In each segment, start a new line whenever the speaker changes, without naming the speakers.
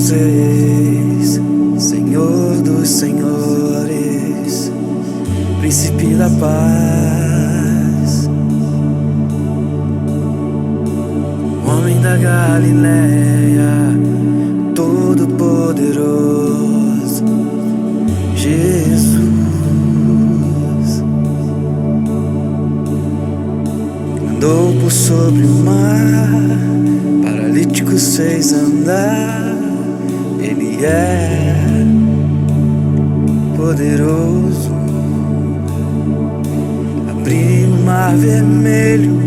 dos reis, Senhor dos senhores, Príncipe da paz, homem da Galileia, todo-poderoso, Jesus. Andou por sobre o mar, paralíticos fez andar. Ele é poderoso. Abriu o mar vermelho,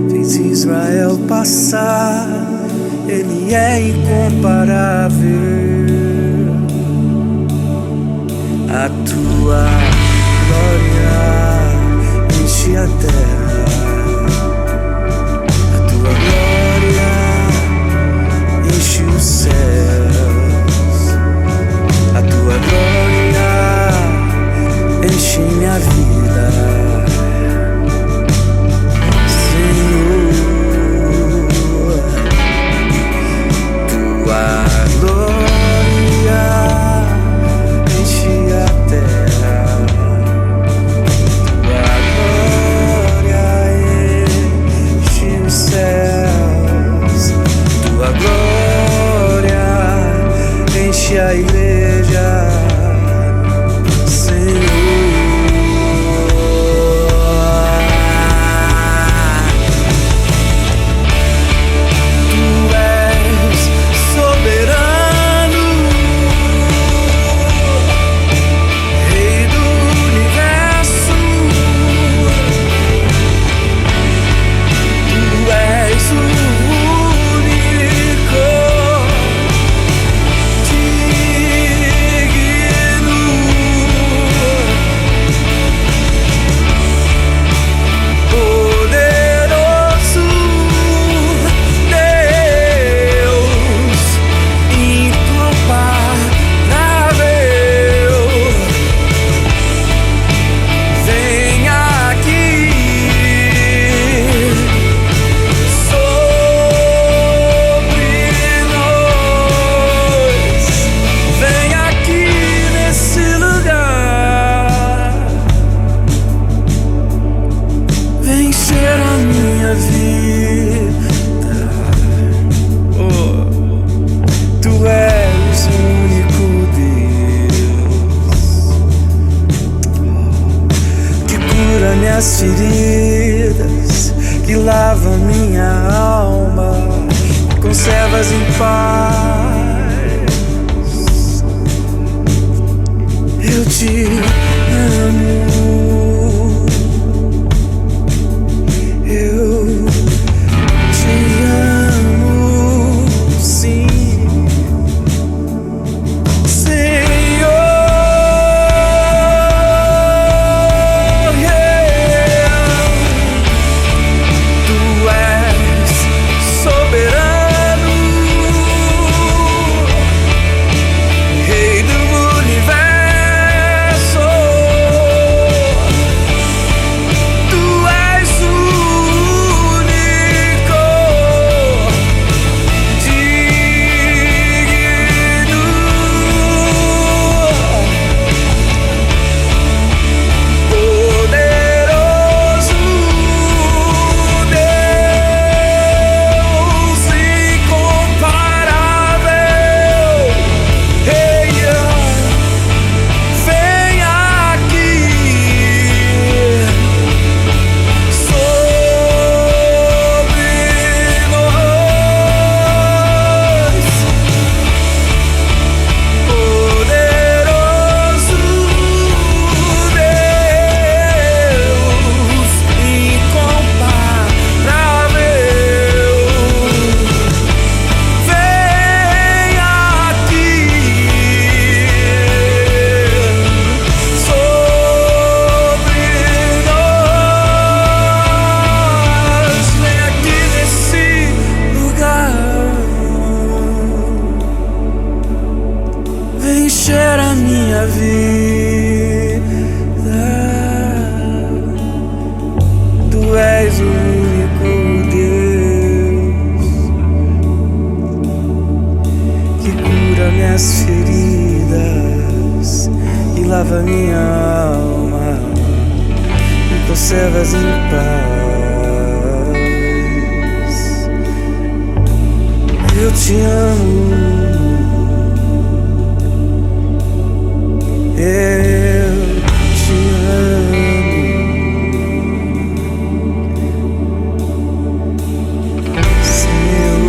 fez Israel passar. Ele é incomparável. A tua glória enche a terra. A tua glória enche os céus. A tua glória enche minha vida, Senhor. Tua glória enche a terra. Tua glória enche os céus. Tua glória enche a igreja, minhas feridas, que lava minha alma, conservas em paz. Eu te amo, eu te amo, sim.
Soberano, Rei do universo.
minha alma e conservas em paz. Eu te amo, eu te amo, Senhor.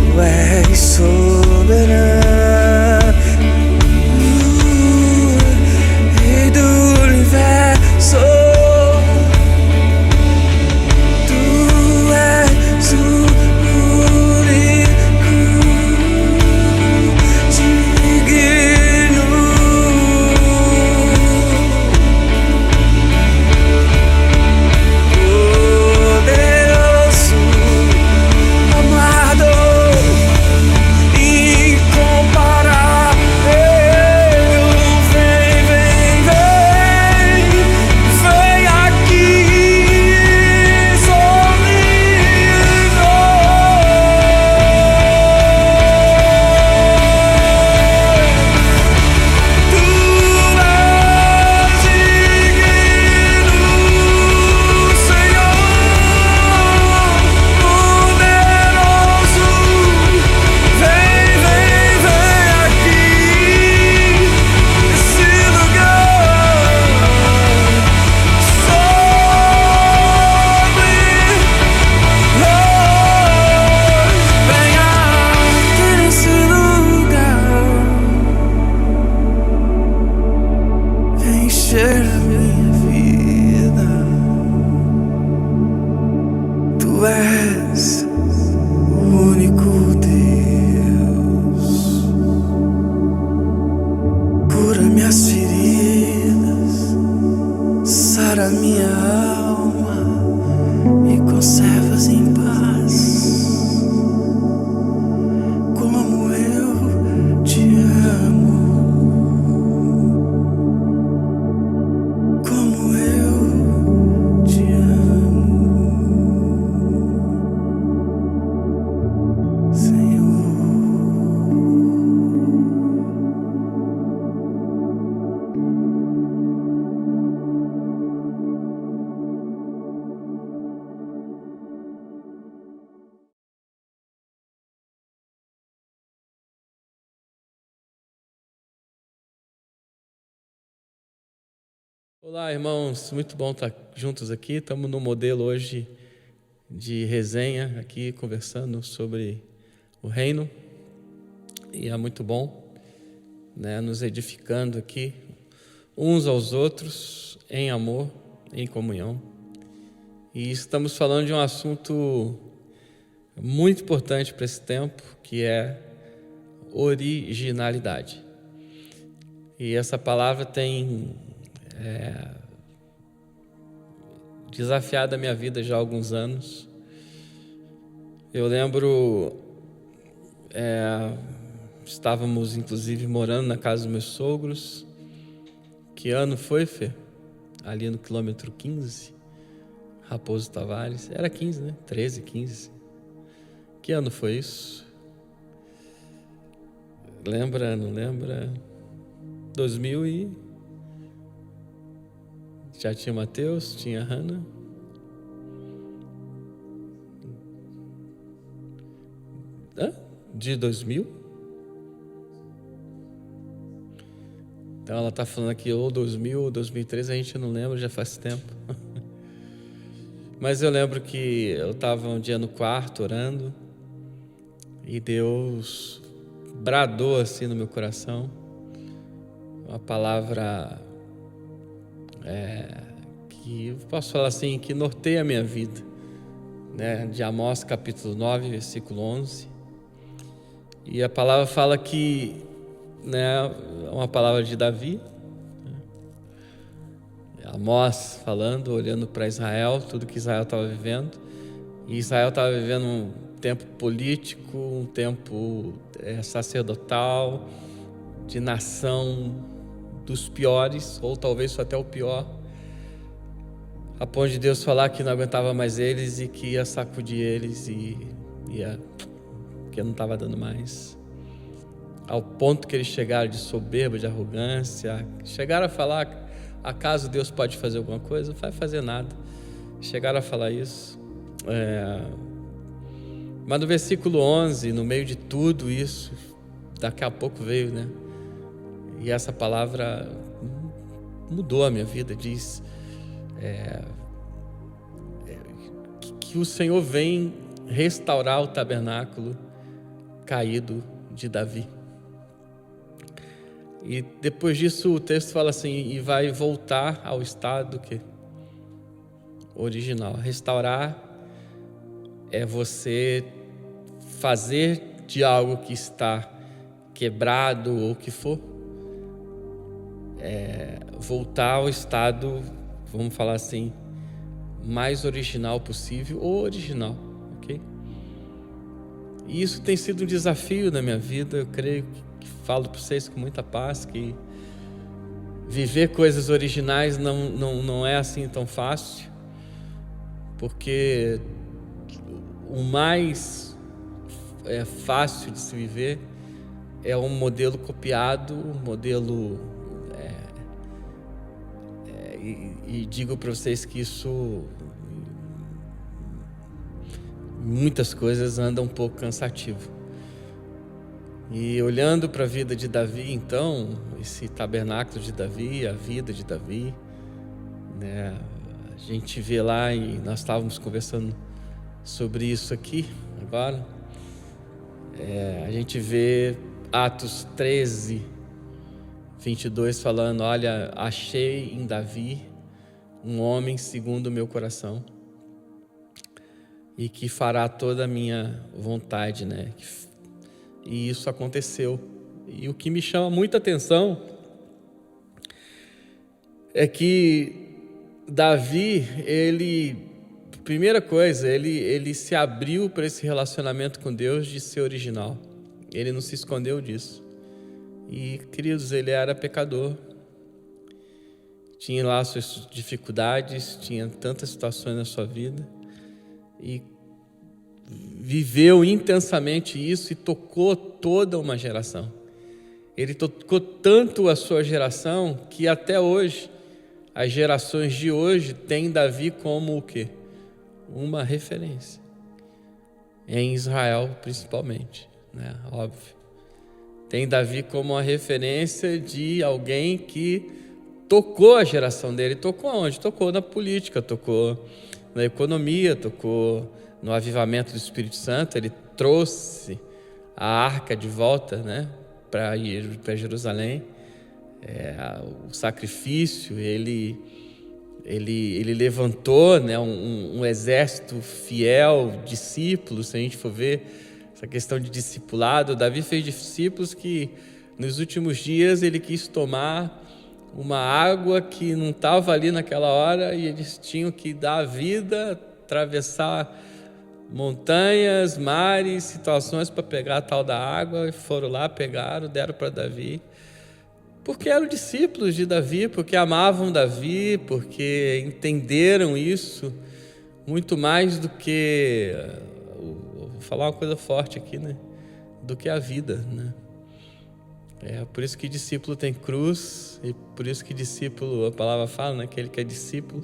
Tu és soberano, Rei do universo. Encher a minha vida. Tu és o único Deus. Cura minhas feridas, sara minha alma e conservas em paz. Como eu te amo, como eu te amo, Senhor.
Olá, irmãos, muito bom estar juntos aqui. Estamos no modelo hoje de resenha aqui, conversando sobre o reino, e é muito bom, né, nos edificando aqui uns aos outros em amor, em comunhão. E estamos falando de um assunto muito importante para esse tempo, que é originalidade. E essa palavra tem desafiado a minha vida já há alguns anos. Eu lembro, estávamos inclusive morando na casa dos meus sogros. Que ano foi, Fê? Ali no quilômetro 15, Raposo Tavares. Era 15, né? 13, 15. Que ano foi isso? Lembra, não lembra? 2000 e... Já tinha Mateus, tinha Hannah. De 2000? Então ela está falando aqui ou 2000 ou 2003, a gente não lembra, já faz tempo. Mas eu lembro que eu estava um dia no quarto orando e Deus bradou assim no meu coração uma palavra que eu posso falar assim, que norteia a minha vida, né? De Amós capítulo 9, versículo 11. E a palavra fala que, né, é uma palavra de Davi, né? Amós falando, olhando para Israel, tudo que Israel estava vivendo. E Israel estava vivendo um tempo político, um tempo sacerdotal, de nação dos piores, ou talvez até o pior, a ponto de Deus falar que não aguentava mais eles e que ia sacudir eles e ia porque não estava dando mais. Ao ponto que eles chegaram de soberba, de arrogância, chegaram a falar: acaso Deus pode fazer alguma coisa? Não vai fazer nada. Chegaram a falar isso. Mas no versículo 11, no meio de tudo isso, daqui a pouco veio, né? E essa palavra mudou a minha vida. Diz que o Senhor vem restaurar o tabernáculo caído de Davi. E depois disso o texto fala assim: e vai voltar ao estado original. Restaurar é você fazer de algo que está quebrado ou o que for, voltar ao estado, vamos falar assim, mais original possível, ou original, ok? E isso tem sido um desafio na minha vida. Eu creio que falo para vocês com muita paz que viver coisas originais não é assim tão fácil, porque o mais fácil de se viver é um modelo copiado, um modelo e digo para vocês que isso, muitas coisas andam um pouco cansativo. E olhando para a vida de Davi, então, esse tabernáculo de Davi, a vida de Davi, né, a gente vê lá, e nós estávamos conversando sobre isso aqui agora, a gente vê Atos 13, 22 falando: olha, achei em Davi um homem segundo o meu coração e que fará toda a minha vontade, né? E isso aconteceu. E o que me chama muita atenção é que Davi, primeira coisa, ele se abriu para esse relacionamento com Deus de ser original. Ele não se escondeu disso. E, queridos, ele era pecador. Tinha lá suas dificuldades, tinha tantas situações na sua vida. E viveu intensamente isso e tocou toda uma geração. Ele tocou tanto a sua geração que até hoje, as gerações de hoje têm Davi como o quê? Uma referência. Em Israel, principalmente, né? Óbvio. Tem Davi como uma referência de alguém que tocou a geração dele. Tocou aonde? Tocou na política, tocou na economia, tocou no avivamento do Espírito Santo. Ele trouxe a arca de volta, né, para Jerusalém. O sacrifício, ele levantou, né, um exército fiel, discípulos. Se a gente for ver essa questão de discipulado, Davi fez discípulos que nos últimos dias ele quis tomar uma água que não estava ali naquela hora e eles tinham que dar a vida, atravessar montanhas, mares, situações para pegar a tal da água, e foram lá, pegaram, deram para Davi, porque eram discípulos de Davi, porque amavam Davi, porque entenderam isso muito mais do que, vou falar uma coisa forte aqui, né, do que a vida, né? Por isso que discípulo tem cruz, e por isso que discípulo, a palavra fala, né, aquele que é discípulo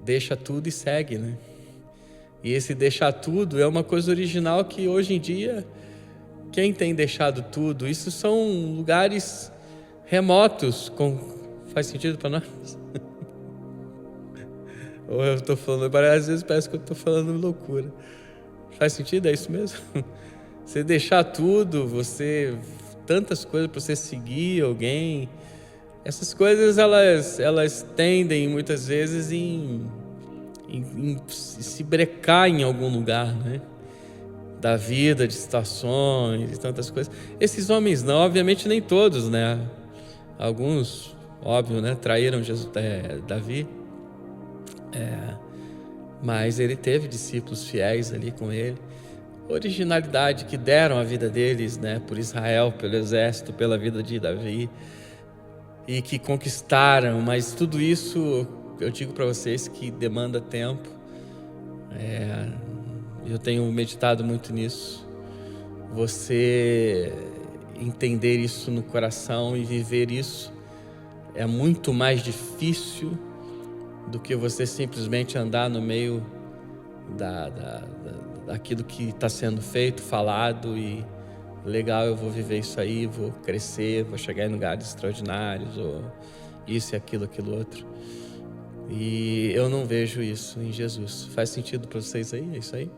deixa tudo e segue, né? E esse deixar tudo é uma coisa original que hoje em dia, quem tem deixado tudo, isso são lugares remotos. Faz sentido para nós? Ou eu estou falando, às vezes parece que eu estou falando loucura. Faz sentido? É isso mesmo? Você deixar tudo, tantas coisas para você seguir alguém, essas coisas elas tendem muitas vezes em se brecar em algum lugar, né, da vida, de situações e tantas coisas. Esses homens não, obviamente nem todos, né? Alguns, óbvio, né, traíram Davi, mas ele teve discípulos fiéis ali com ele. Originalidade que deram a vida deles, né, por Israel, pelo exército, pela vida de Davi, e que conquistaram. Mas tudo isso, eu digo para vocês que demanda tempo. Eu tenho meditado muito nisso. Você entender isso no coração e viver isso é muito mais difícil do que você simplesmente andar no meio daquilo que está sendo feito, falado e legal, eu vou viver isso aí, vou crescer, vou chegar em lugares extraordinários, ou isso e aquilo outro. E eu não vejo isso em Jesus. Faz sentido para vocês aí? É isso aí?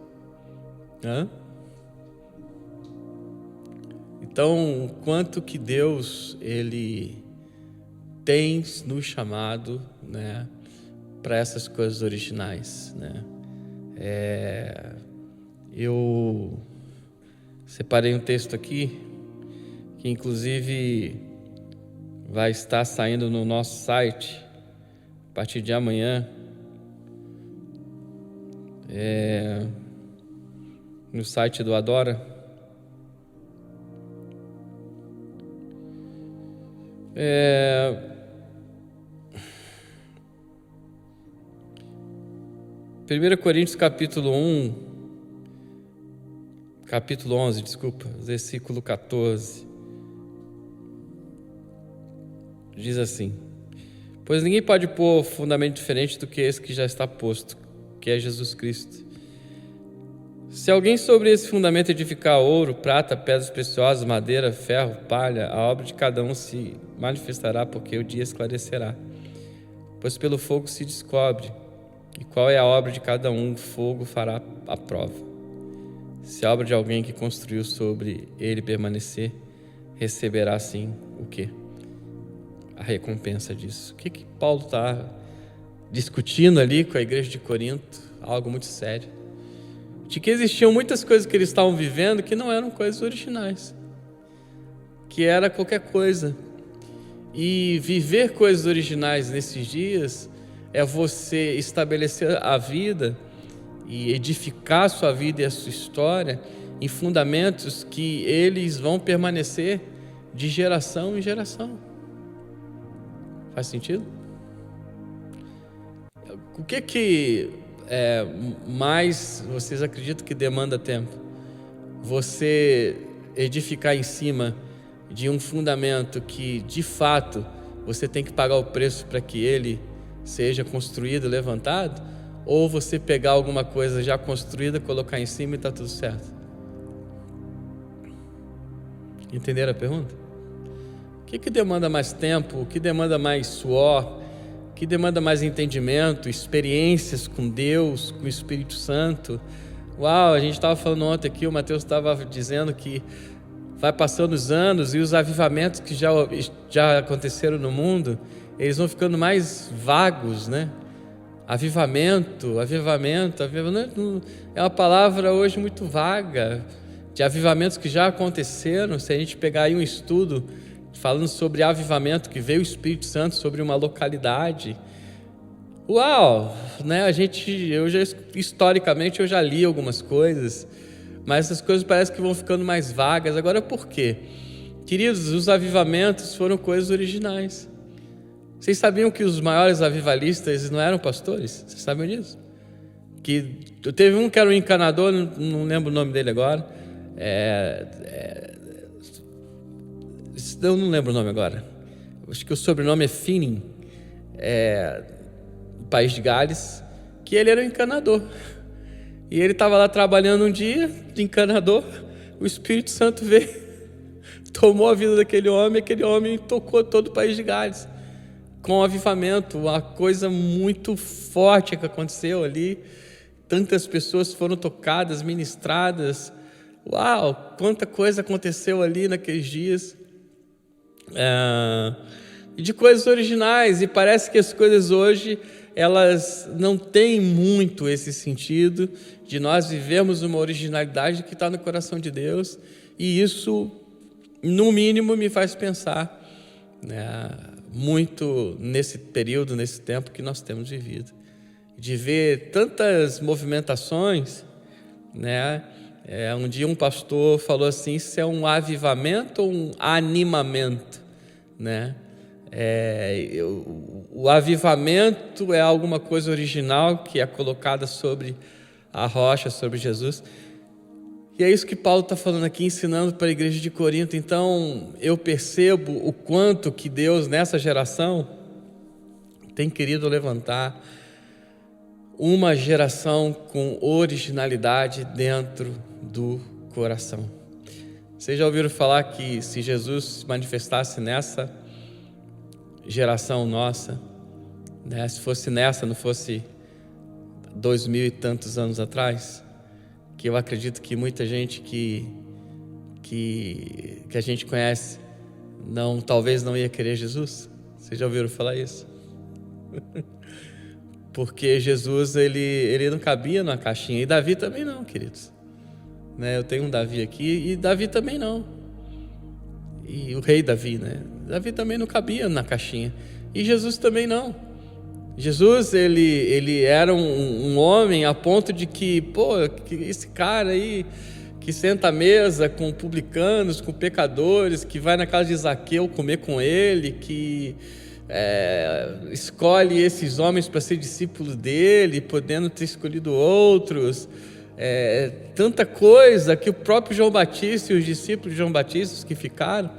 Hã? Então, quanto que Deus, Ele tem nos chamado, né, para essas coisas originais, né? Eu separei um texto aqui, que inclusive vai estar saindo no nosso site a partir de amanhã, no site do Adora. 1 Coríntios capítulo 11, versículo 14, diz assim: pois ninguém pode pôr fundamento diferente do que esse que já está posto, que é Jesus Cristo. Se alguém sobre esse fundamento edificar ouro, prata, pedras preciosas, madeira, ferro, palha, a obra de cada um se manifestará, porque o dia esclarecerá, pois pelo fogo se descobre. E qual é a obra de cada um, o fogo fará a prova. Se a obra de alguém que construiu sobre ele permanecer, receberá sim o quê? A recompensa disso. O que Paulo está discutindo ali com a igreja de Corinto? Algo muito sério. De que existiam muitas coisas que eles estavam vivendo que não eram coisas originais, que era qualquer coisa. E viver coisas originais nesses dias é você estabelecer a vida e edificar a sua vida e a sua história em fundamentos que eles vão permanecer de geração em geração. Faz sentido? O que mais vocês acreditam que demanda tempo? Você edificar em cima de um fundamento que, de fato, você tem que pagar o preço para que ele seja construído, levantado, ou você pegar alguma coisa já construída, colocar em cima e está tudo certo? Entenderam a pergunta? O que demanda mais tempo? O que demanda mais suor? O que demanda mais entendimento, experiências com Deus, com o Espírito Santo? Uau, a gente estava falando ontem aqui, o Mateus estava dizendo que vai passando os anos e os avivamentos que já aconteceram no mundo, eles vão ficando mais vagos, né? Avivamento é uma palavra hoje muito vaga, de avivamentos que já aconteceram. Se a gente pegar aí um estudo falando sobre avivamento, que veio o Espírito Santo sobre uma localidade, uau, né? Historicamente eu já li algumas coisas, mas essas coisas parecem que vão ficando mais vagas. Agora por quê? Queridos, os avivamentos foram coisas originais. Vocês sabiam que os maiores avivalistas não eram pastores? Vocês sabem disso? Que teve um que era um encanador, não lembro o nome dele agora. Eu não lembro o nome agora. Acho que o sobrenome é Finning, do país de Gales, que ele era um encanador. E ele estava lá trabalhando um dia de encanador, o Espírito Santo veio, tomou a vida daquele homem, aquele homem tocou todo o país de Gales. Com o avivamento, uma coisa muito forte que aconteceu ali. Tantas pessoas foram tocadas, ministradas. Uau, quanta coisa aconteceu ali naqueles dias. E de coisas originais. E parece que as coisas hoje, elas não têm muito esse sentido de nós vivermos uma originalidade que está no coração de Deus. E isso, no mínimo, me faz pensar, né, muito nesse período, nesse tempo que nós temos vivido, de ver tantas movimentações, né? Um dia um pastor falou assim: isso é um avivamento ou um animamento, né? O avivamento é alguma coisa original que é colocada sobre a rocha, sobre Jesus. E é isso que Paulo está falando aqui, ensinando para a igreja de Corinto. Então, eu percebo o quanto que Deus, nessa geração, tem querido levantar uma geração com originalidade dentro do coração. Vocês já ouviram falar que se Jesus se manifestasse nessa geração nossa, né, se fosse nessa, não fosse 2000 e tantos anos atrás, que eu acredito que muita gente que a gente conhece talvez não ia querer Jesus? Vocês já ouviram falar isso? Porque Jesus, ele não cabia numa caixinha, e Davi também não, queridos, né? Eu tenho um Davi aqui, e Davi também não, e o rei Davi, né? Davi também não cabia na caixinha, e Jesus também não. Jesus, ele era um homem a ponto de que esse cara aí, que senta à mesa com publicanos, com pecadores, que vai na casa de Zaqueu comer com ele, que escolhe esses homens para ser discípulo dele, podendo ter escolhido outros, tanta coisa que o próprio João Batista e os discípulos de João Batista, os que ficaram,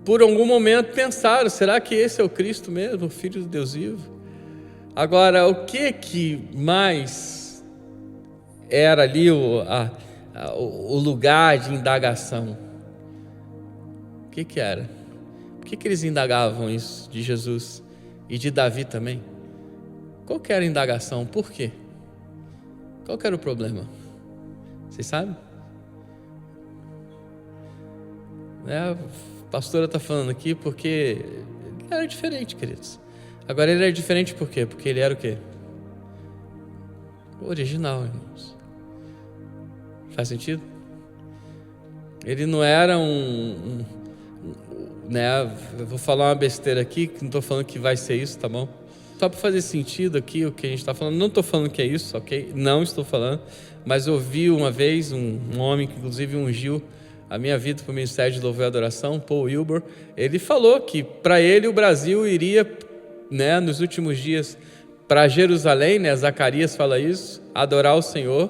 por algum momento pensaram, será que esse é o Cristo mesmo, o Filho de Deus vivo? Agora, o que mais era ali o lugar de indagação? O que era? Por que eles indagavam isso de Jesus e de Davi também? Qual que era a indagação? Por quê? Qual que era o problema? Vocês sabem? A pastora está falando aqui porque ele era diferente, queridos. Agora, ele era diferente por quê? Porque ele era o quê? O original, irmãos. Faz sentido? Ele não era eu vou falar uma besteira aqui, que não estou falando que vai ser isso, tá bom? Só para fazer sentido aqui o que a gente está falando, não estou falando que é isso, ok? Não estou falando, mas eu ouvi uma vez um homem que inclusive ungiu a minha vida para o Ministério de Louvor e Adoração, Paul Wilbur. Ele falou que para ele o Brasil iria, nos últimos dias, para Jerusalém, Zacarias fala isso, adorar o Senhor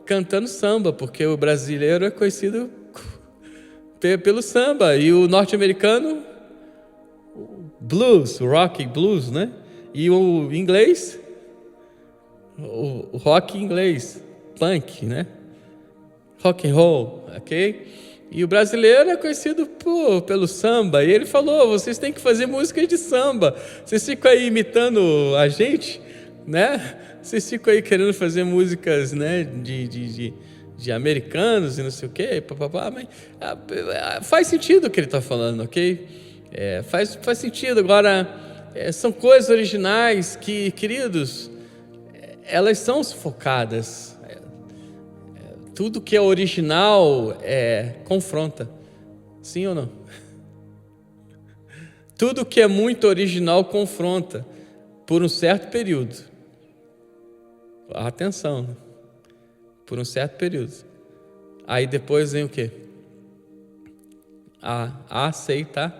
cantando samba, porque o brasileiro é conhecido pelo samba, e o norte-americano, blues, o rock blues, né? E o inglês, o rock inglês, punk, né? Rock and roll, ok? E o brasileiro é conhecido pelo samba. E ele falou, vocês têm que fazer música de samba. Vocês ficam aí imitando a gente, né? Vocês ficam aí querendo fazer músicas, né, de americanos e não sei o quê, mas faz sentido o que ele está falando, ok? Faz sentido. Agora, são coisas originais que, queridos, elas são sufocadas. Tudo que é original confronta. Sim ou não? Tudo que é muito original confronta por um certo período. Atenção, por um certo período. Aí depois vem o quê? A aceitação.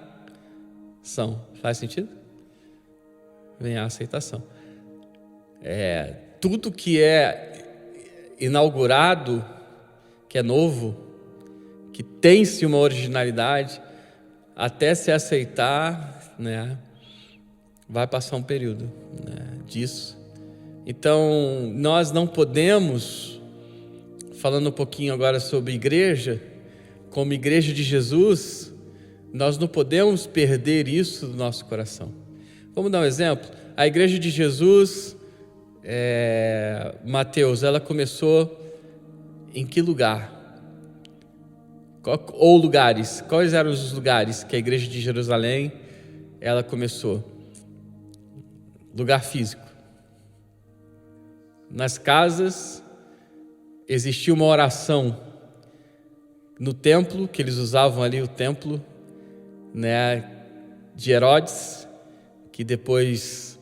Faz sentido? Vem a aceitação. Tudo que é inaugurado, que é novo, que tem-se uma originalidade, até se aceitar, né, vai passar um período, né, disso. Então, nós não podemos, falando um pouquinho agora sobre igreja, como igreja de Jesus, nós não podemos perder isso do nosso coração. Vamos dar um exemplo? A igreja de Jesus, Mateus, ela começou em que lugar? Ou lugares? Quais eram os lugares que a igreja de Jerusalém ela começou? Lugar físico. Nas casas existia uma oração no templo, que eles usavam ali o templo, né, de Herodes, que depois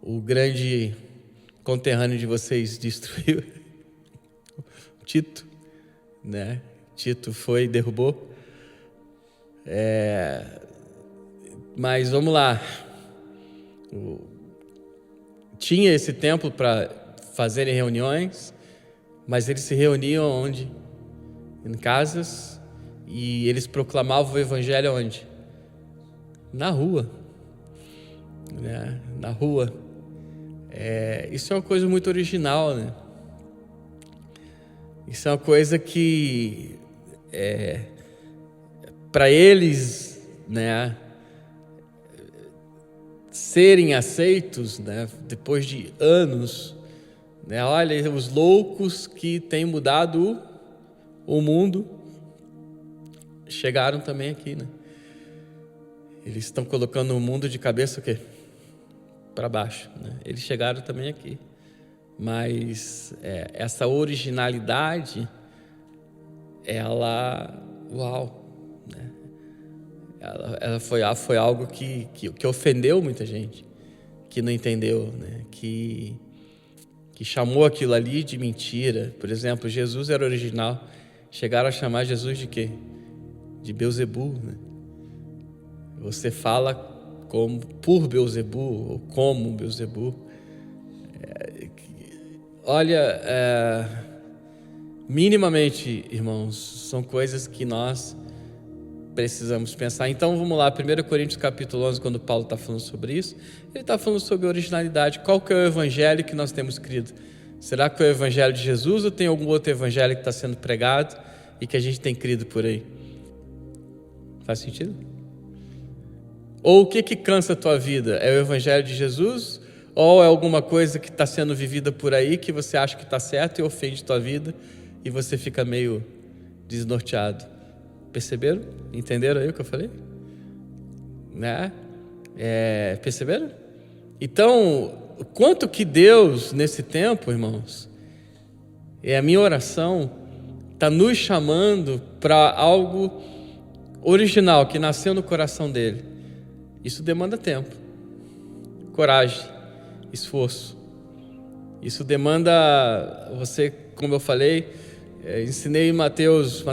o grande conterrâneo de vocês destruiu, Tito, né? Tito foi e derrubou. Mas vamos lá. Tinha esse templo fazerem reuniões, mas eles se reuniam onde? Em casas, e eles proclamavam o evangelho onde? Na rua, né? Na rua. Isso é uma coisa muito original, né? Isso é uma coisa que para eles, né, serem aceitos, né, depois de anos, né, olha, os loucos que têm mudado o mundo chegaram também aqui, né? Eles estão colocando o mundo de cabeça o quê? Para baixo, né? Eles chegaram também aqui, mas essa originalidade, ela, uau, né? Ela foi algo que ofendeu muita gente, que não entendeu, né? Que chamou aquilo ali de mentira. Por exemplo, Jesus era original, chegaram a chamar Jesus de quê? De Beelzebul, né? Você fala como por Beelzebul ou como Beelzebul. Olha, minimamente, irmãos, são coisas que nós precisamos pensar. Então vamos lá, 1 Coríntios capítulo 11, quando Paulo está falando sobre isso, ele está falando sobre originalidade. Qual que é o evangelho que nós temos crido? Será que é o evangelho de Jesus ou tem algum outro evangelho que está sendo pregado e que a gente tem crido por aí? Faz sentido? Ou o que cansa a tua vida? É o evangelho de Jesus? Ou é alguma coisa que está sendo vivida por aí que você acha que está certo e ofende tua vida e você fica meio desnorteado? Perceberam? Entenderam aí o que eu falei? Né? Perceberam? Então, quanto que Deus, nesse tempo, irmãos, a minha oração, está nos chamando para algo original, que nasceu no coração dele. Isso demanda tempo, coragem, esforço. Isso demanda você, como eu falei, ensinei Mateus,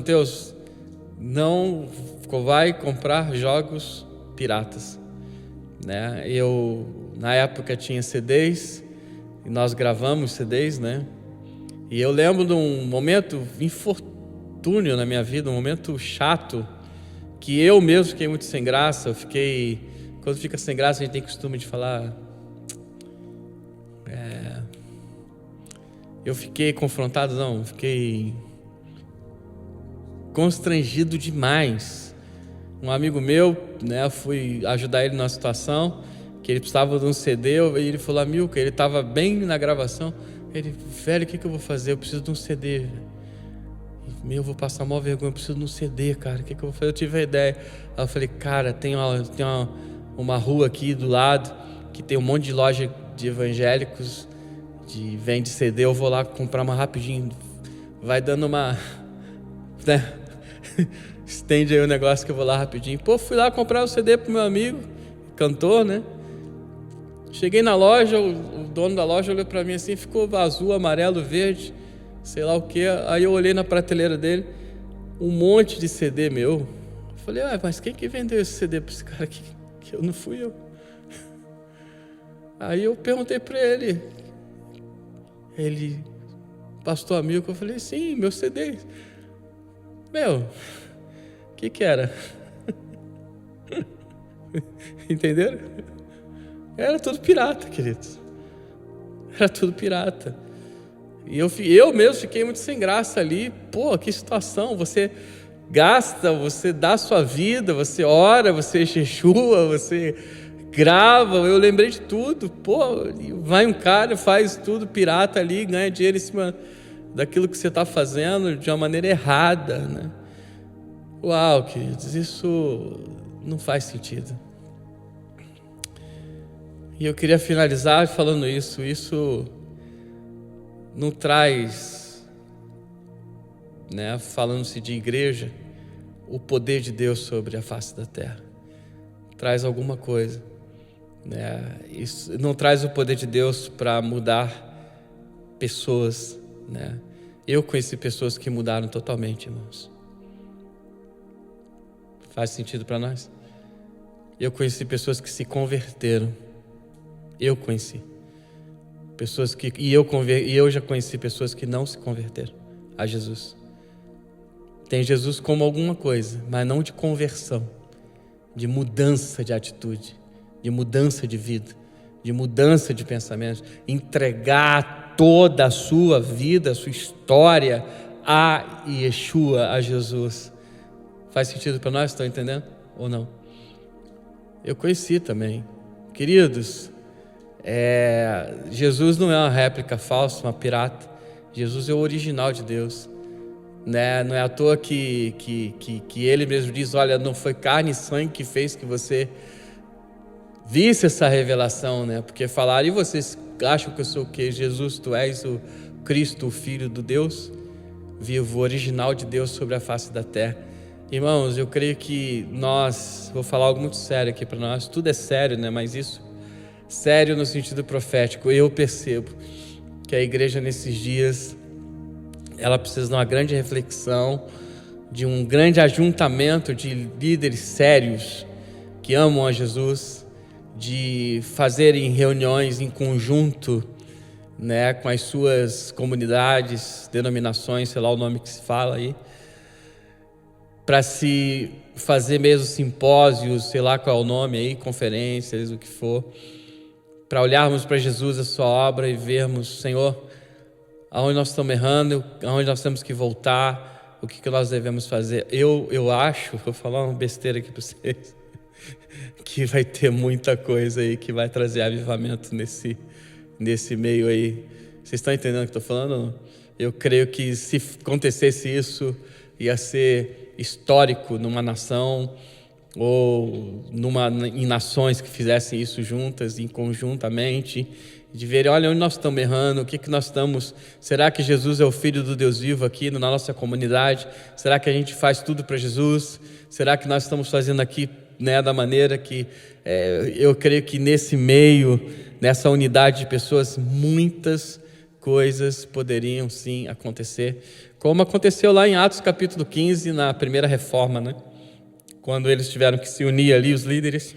não vai comprar jogos piratas, né? Eu, na época, tinha CDs, e nós gravamos CDs, né? E eu lembro de um momento infortúnio na minha vida, um momento chato, que eu mesmo fiquei muito sem graça. Quando fica sem graça, a gente tem costume de falar. Eu fiquei confrontado, fiquei constrangido demais. Um amigo meu, né, fui ajudar ele numa situação que ele precisava de um CD, e ele falou, Milka, ele estava bem na gravação, ele, velho, o que eu vou fazer? Eu preciso de um CD. Eu vou passar maior vergonha, eu preciso de um CD, cara, o que eu vou fazer? Eu tive a ideia. Aí eu falei, cara, tem uma rua aqui do lado que tem um monte de loja de evangélicos, vende CD, eu vou lá comprar uma rapidinho, vai dando uma, né? Estende aí o negócio que eu vou lá rapidinho. Fui lá comprar o CD pro meu amigo, cantor, né? Cheguei na loja, o dono da loja olhou pra mim assim, ficou azul, amarelo, verde, sei lá o que. Aí eu olhei na prateleira dele, um monte de CD meu. Falei, mas quem que vendeu esse CD pra esse cara aqui? Que eu não fui eu. Aí eu perguntei pra ele, pastor Amilcar, eu falei, sim, meu CD. O que era? Entenderam? Era tudo pirata, queridos. Era tudo pirata. E eu mesmo fiquei muito sem graça ali. Que situação. Você gasta, você dá a sua vida, você ora, você jejua, você grava. Eu lembrei de tudo. Vai um cara, faz tudo pirata ali, ganha dinheiro em cima daquilo que você está fazendo de uma maneira errada, né? Uau, queridos, isso não faz sentido. E eu queria finalizar falando isso não traz, né, falando-se de igreja, o poder de Deus sobre a face da terra. Traz alguma coisa, né? Isso não traz o poder de Deus para mudar pessoas, né? Eu conheci pessoas que mudaram totalmente, irmãos. Faz sentido para nós? Eu conheci pessoas que se converteram. Eu conheci. E eu já conheci pessoas que não se converteram a Jesus. Tem Jesus como alguma coisa, mas não de conversão, de mudança de atitude, de mudança de vida, de mudança de pensamento, entregar toda a sua vida, a sua história a Yeshua, a Jesus. Faz sentido para nós? Estão entendendo ou não? Eu conheci também. Queridos, Jesus não é uma réplica falsa, uma pirata. Jesus é o original de Deus, né? Não é à toa que ele mesmo diz: olha, não foi carne e sangue que fez que você visse essa revelação, né? Porque falaram: e vocês acham que eu sou o quê? Jesus, tu és o Cristo, o Filho do Deus vivo, o original de Deus sobre a face da terra. Irmãos, eu creio que vou falar algo muito sério aqui para nós, tudo é sério, né? Mas isso, sério no sentido profético, eu percebo que a igreja nesses dias, ela precisa de uma grande reflexão, de um grande ajuntamento de líderes sérios que amam a Jesus, de fazerem reuniões em conjunto, né, com as suas comunidades, denominações, sei lá o nome que se fala aí, para se fazer mesmo simpósios, sei lá qual é o nome aí, conferências, o que for, para olharmos para Jesus, a sua obra, e vermos: Senhor, aonde nós estamos errando, aonde nós temos que voltar, o que nós devemos fazer. Eu acho, vou falar uma besteira aqui para vocês, que vai ter muita coisa aí que vai trazer avivamento nesse meio aí. Vocês estão entendendo o que eu estou falando? Eu creio que se acontecesse isso, ia ser histórico numa nação, ou em nações que fizessem isso juntas, conjuntamente, de ver: olha, onde nós estamos errando, o que nós estamos... Será que Jesus é o Filho do Deus vivo aqui na nossa comunidade? Será que a gente faz tudo para Jesus? Será que nós estamos fazendo aqui, né, da maneira que... eu creio que nesse meio, nessa unidade de pessoas, muitas coisas poderiam sim acontecer, como aconteceu lá em Atos capítulo 15, na primeira reforma, né? Quando eles tiveram que se unir ali, os líderes,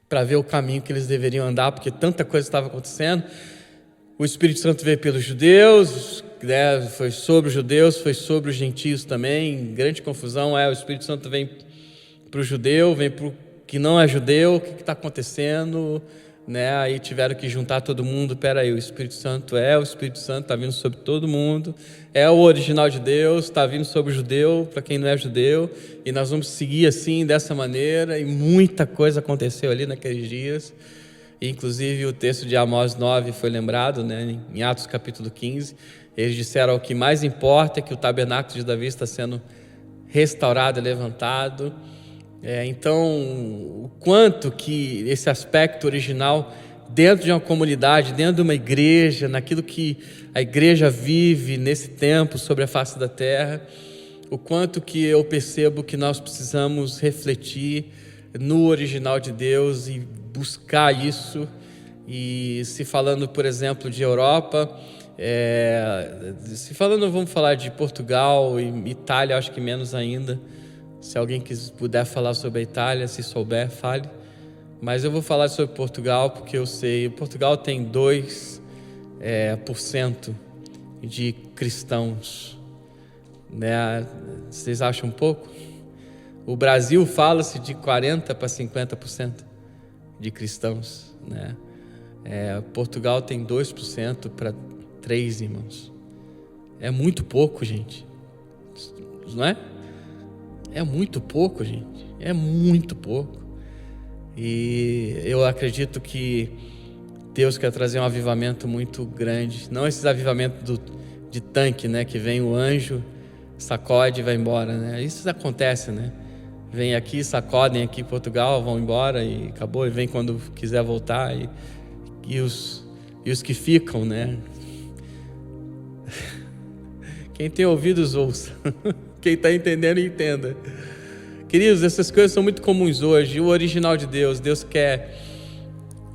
para ver o caminho que eles deveriam andar, porque tanta coisa estava acontecendo. O Espírito Santo veio pelos judeus, né? Foi sobre os judeus, foi sobre os gentios também. Grande confusão. O Espírito Santo vem para o judeu, vem para o que não é judeu. O que está acontecendo, né? Aí tiveram que juntar todo mundo. Peraí, o Espírito Santo está vindo sobre todo mundo, é o original de Deus, está vindo sobre o judeu, para quem não é judeu, e nós vamos seguir assim, dessa maneira. E muita coisa aconteceu ali naqueles dias. E, inclusive, o texto de Amós 9 foi lembrado, né? Em Atos capítulo 15, eles disseram: o que mais importa é que o tabernáculo de Davi está sendo restaurado e levantado. Então, o quanto que esse aspecto original, dentro de uma comunidade, dentro de uma igreja, naquilo que a igreja vive nesse tempo sobre a face da terra, o quanto que eu percebo que nós precisamos refletir no original de Deus e buscar isso. E se falando, por exemplo, de Europa, vamos falar de Portugal e Itália, acho que menos ainda. Se alguém puder falar sobre a Itália, se souber, fale. Mas eu vou falar sobre Portugal, porque eu sei, Portugal tem 2% de cristãos, né? Vocês acham pouco? O Brasil fala-se de 40% para 50% de cristãos, né? Portugal tem 2% para 3%, irmãos. É muito pouco, gente. Não é? É muito pouco, gente. É muito pouco. E eu acredito que Deus quer trazer um avivamento muito grande. Não esses avivamentos de tanque, né? Que vem o anjo, sacode e vai embora, né? Isso acontece, né? Vem aqui, sacodem aqui em Portugal, vão embora e acabou. E vem quando quiser voltar. E os que ficam, né? Quem tem ouvidos, ouça. Quem está entendendo, entenda. Queridos, essas coisas são muito comuns hoje. O original de Deus, Deus quer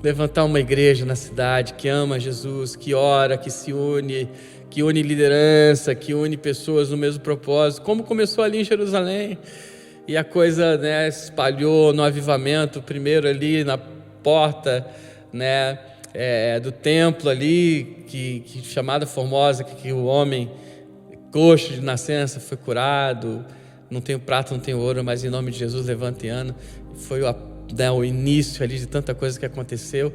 levantar uma igreja na cidade que ama Jesus, que ora, que se une, que une liderança, que une pessoas no mesmo propósito, como começou ali em Jerusalém. E a coisa, né, espalhou no avivamento, primeiro ali na porta, né, do templo ali, que chamada Formosa, que o homem coxo de nascença foi curado. Não tenho prata, não tenho ouro, mas em nome de Jesus levanta e anda. Foi o início ali de tanta coisa que aconteceu,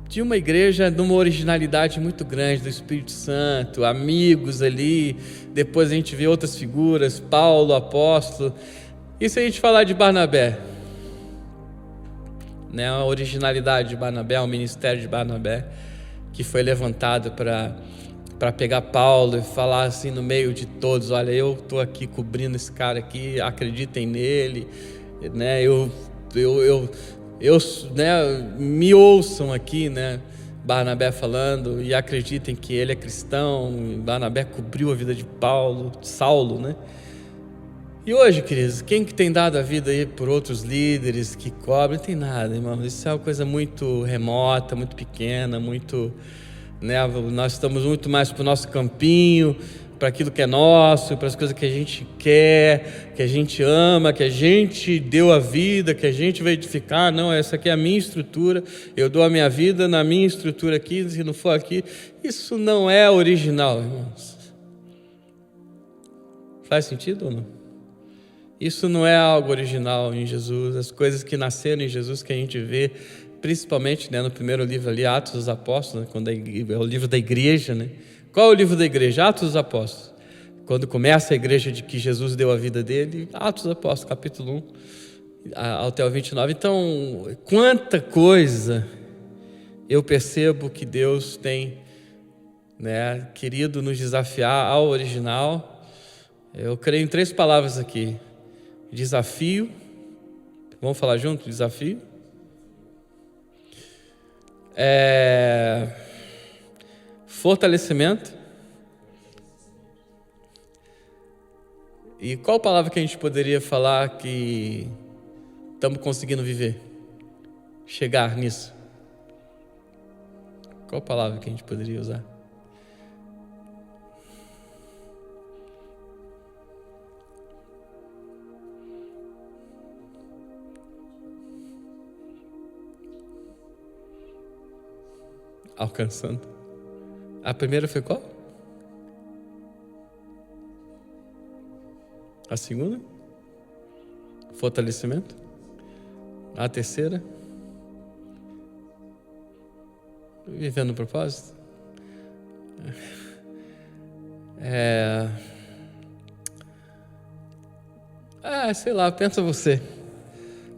de uma igreja de uma originalidade muito grande do Espírito Santo, amigos ali. Depois a gente vê outras figuras, Paulo, apóstolo. E se a gente falar de Barnabé, né, a originalidade de Barnabé, o ministério de Barnabé, que foi levantado para pegar Paulo e falar assim no meio de todos: olha, eu estou aqui cobrindo esse cara aqui, acreditem nele, né? Né, me ouçam aqui, né? Barnabé falando, e acreditem que ele é cristão. Barnabé cobriu a vida de Saulo, né? E hoje, queridos, quem que tem dado a vida aí por outros líderes que cobrem? Não tem nada, irmão. Isso é uma coisa muito remota, muito pequena, muito, né? Nós estamos muito mais para o nosso campinho, para aquilo que é nosso, para as coisas que a gente quer, que a gente ama, que a gente deu a vida, que a gente vai edificar. Não, essa aqui é a minha estrutura, eu dou a minha vida na minha estrutura aqui, se não for aqui. Isso não é original, irmãos. Faz sentido ou não? Isso não é algo original em Jesus. As coisas que nasceram em Jesus, que a gente vê, principalmente, né, no primeiro livro ali, Atos dos Apóstolos, né, quando é o livro da igreja, né? Qual é o livro da igreja? Atos dos Apóstolos. Quando começa a igreja de que Jesus deu a vida dele, Atos dos Apóstolos, capítulo 1 até o 29. Então, quanta coisa eu percebo que Deus tem, né, querido nos desafiar ao original. Eu creio em 3 palavras aqui: desafio. Vamos falar junto? Desafio. Fortalecimento. E qual palavra que a gente poderia falar que estamos conseguindo viver? Chegar nisso. Qual palavra que a gente poderia usar? Alcançando. A primeira foi qual? A segunda? Fortalecimento. A terceira? Vivendo o propósito. Sei lá, pensa você.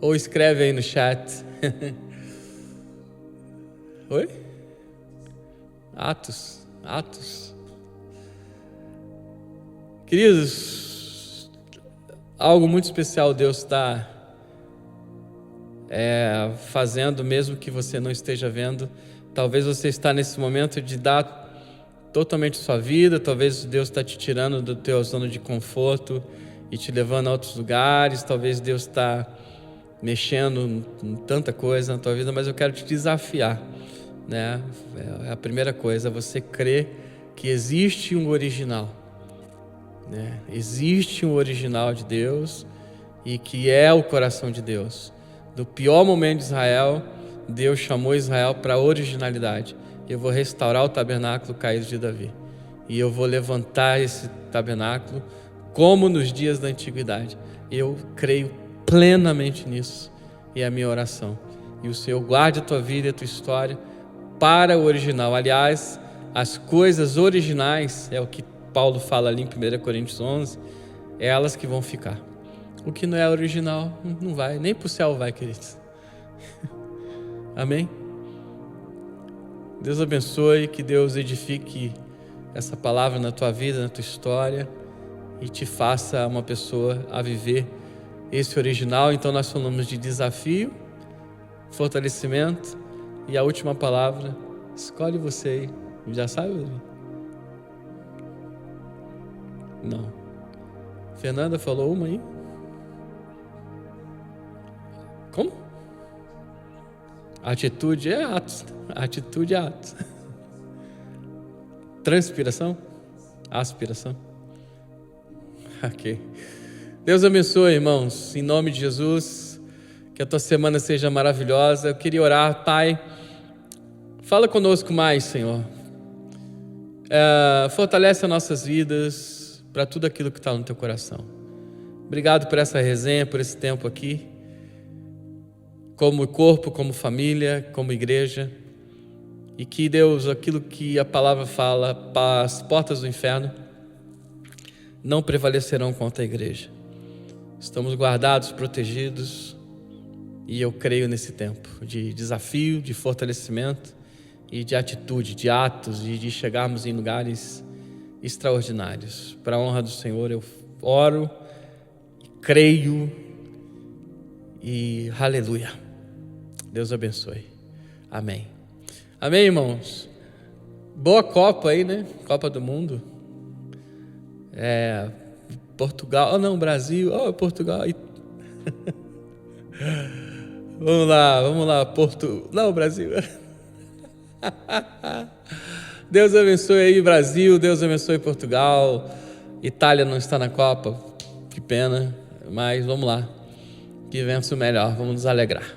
Ou escreve aí no chat. Oi? Atos. Queridos, algo muito especial Deus está fazendo, mesmo que você não esteja vendo. Talvez você está nesse momento de dar totalmente sua vida. Talvez Deus está te tirando do teu zona de conforto e te levando a outros lugares. Talvez Deus está mexendo em tanta coisa na tua vida, mas eu quero te desafiar, né? A primeira coisa, você crê que existe um original, né? Existe um original de Deus e que é o coração de Deus. Do pior momento de Israel, Deus chamou Israel para a originalidade. Eu vou restaurar o tabernáculo caído de Davi e eu vou levantar esse tabernáculo como nos dias da antiguidade. Eu creio plenamente nisso, e é a minha oração. E o Senhor guarde a tua vida e a tua história para o original. Aliás, as coisas originais, é o que Paulo fala ali em 1 Coríntios 11, é elas que vão ficar. O que não é original não vai, nem para o céu vai, queridos. Amém? Deus abençoe, que Deus edifique essa palavra na tua vida, na tua história, e te faça uma pessoa a viver esse original. Então nós falamos de desafio, fortalecimento, e a última palavra, escolhe você aí. Já sabe? Não. Fernanda falou uma aí? Como? Atitude é atos. Atitude é atos. Transpiração? Aspiração? Ok. Deus abençoe, irmãos. Em nome de Jesus, que a tua semana seja maravilhosa. Eu queria orar, Pai. Fala conosco mais, Senhor. Fortalece as nossas vidas para tudo aquilo que está no Teu coração. Obrigado por essa resenha, por esse tempo aqui. Como corpo, como família, como igreja. E que, Deus, aquilo que a palavra fala, as portas do inferno não prevalecerão contra a igreja. Estamos guardados, protegidos, e eu creio nesse tempo de desafio, de fortalecimento e de atitude, de atos e de chegarmos em lugares extraordinários. Para a honra do Senhor eu oro, creio e aleluia. Deus abençoe. Amém. Amém, irmãos? Boa Copa aí, né? Copa do Mundo. Portugal, Brasil, Portugal. Vamos lá, Brasil. Deus abençoe aí Brasil, Deus abençoe Portugal. Itália não está na Copa, que pena, mas vamos lá, que vença o melhor, vamos nos alegrar.